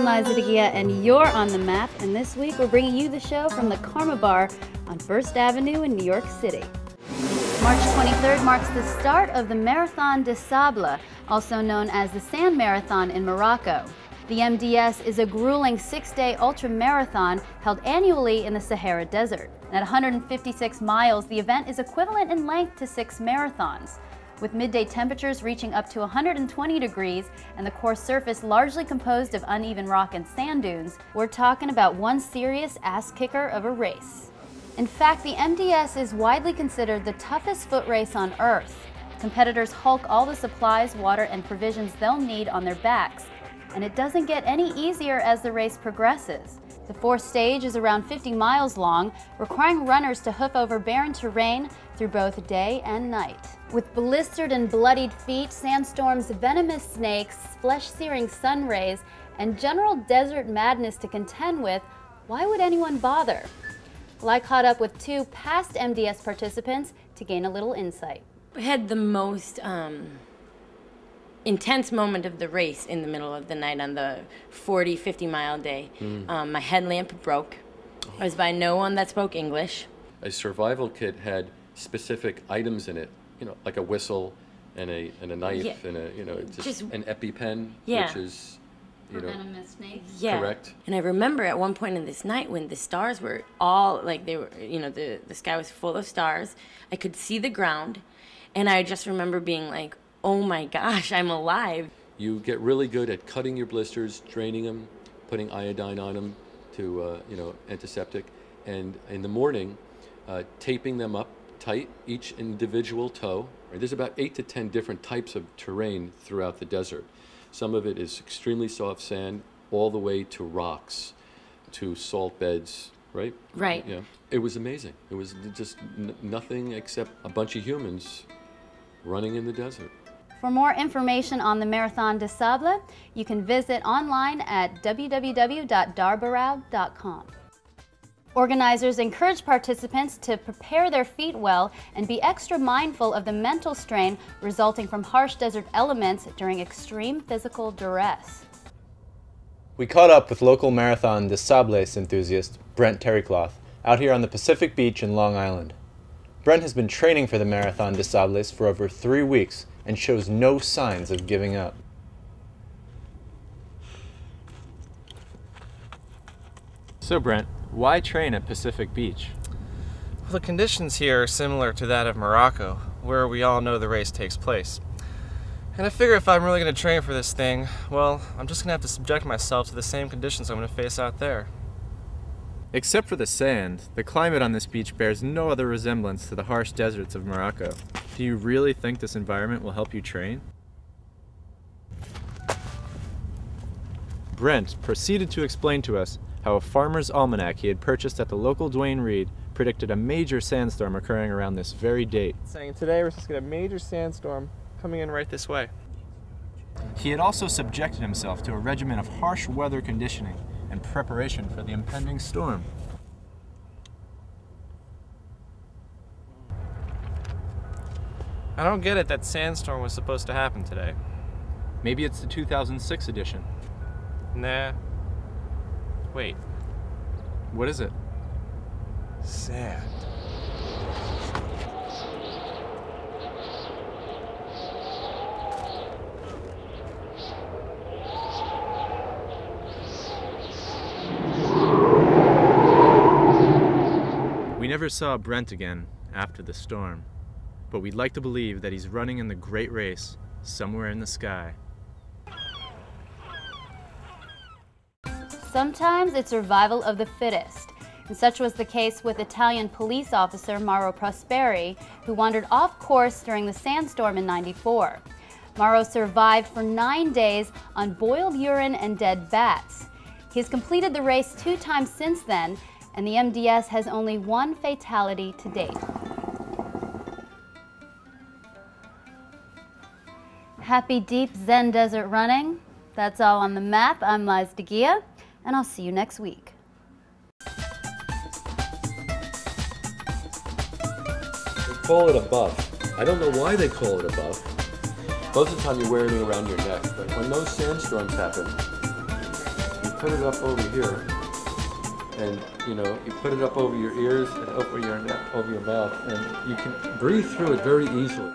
Liza DeGia, and you're on the map. And this week we're bringing you the show from the Karma Bar on First Avenue in New York City. March 23rd marks the start of the Marathon des Sables, also known as the Sand Marathon in Morocco. The MDS is a grueling 6-day ultra-marathon held annually in the Sahara Desert. And at 156 miles, the event is equivalent in length to 6 marathons. With midday temperatures reaching up to 120 degrees and the course surface largely composed of uneven rock and sand dunes, we're talking about one serious ass-kicker of a race. In fact, the MDS is widely considered the toughest foot race on Earth. Competitors hulk all the supplies, water, and provisions they'll need on their backs. And it doesn't get any easier as the race progresses. The fourth stage is around 50 miles long, requiring runners to hoof over barren terrain through both day and night. With blistered and bloodied feet, sandstorms, venomous snakes, flesh-searing sun rays, and general desert madness to contend with, why would anyone bother? Well, I caught up with two past MDS participants to gain a little insight. We had the most intense moment of the race in the middle of the night on the 40-50 mile day. My headlamp broke. I was by no one that spoke English. A survival kit had specific items in it, you know, like a whistle and a knife and a, you know, just an EpiPen, which is, you know, venomous snakes. Correct. And I remember at one point in this night when the stars were all, like they were, you know, the sky was full of stars. I could see the ground, and I just remember being like, oh my gosh, I'm alive. You get really good at cutting your blisters, draining them, putting iodine on them to, you know, antiseptic, and in the morning, taping them up tight, each individual toe. There's about 8 to 10 different types of terrain throughout the desert. Some of it is extremely soft sand, all the way to rocks, to salt beds, right? Right. Yeah. It was amazing. It was just nothing except a bunch of humans running in the desert. For more information on the Marathon des Sables, you can visit online at www.darbarao.com. Organizers encourage participants to prepare their feet well and be extra mindful of the mental strain resulting from harsh desert elements during extreme physical duress. We caught up with local Marathon des Sables enthusiast Brent Terrycloth out here on the Pacific Beach in Long Island. Brent has been training for the Marathon des Sables for over 3 weeks and shows no signs of giving up. So Brent, why train at Pacific Beach? Well, the conditions here are similar to that of Morocco, where we all know the race takes place. And I figure if I'm really going to train for this thing, well, I'm just going to have to subject myself to the same conditions I'm going to face out there. Except for the sand, the climate on this beach bears no other resemblance to the harsh deserts of Morocco. Do you really think this environment will help you train? Brent proceeded to explain to us how a farmer's almanac he had purchased at the local Duane Reade predicted a major sandstorm occurring around this very date. Saying today we're supposed to get a major sandstorm coming in right this way. He had also subjected himself to a regimen of harsh weather conditioning and preparation for the impending storm. I don't get it that sandstorm was supposed to happen today. Maybe it's the 2006 edition. Nah. Wait. What is it? Sand. We never saw Brent again after the storm, but we'd like to believe that he's running in the great race somewhere in the sky. Sometimes it's survival of the fittest, and such was the case with Italian police officer Mauro Prosperi, who wandered off course during the sandstorm in '94. Mauro survived for 9 days on boiled urine and dead bats. He's completed the race 2 times since then, and the MDS has only 1 fatality to date. Happy deep Zen desert running. That's all on the map. I'm Liza DeGia, and I'll see you next week. They call it a buff. I don't know why they call it a buff. Most of the time you're wearing it around your neck, but when those sandstorms happen, you put it up over here, and you put it up over your ears and over your mouth, and you can breathe through it very easily.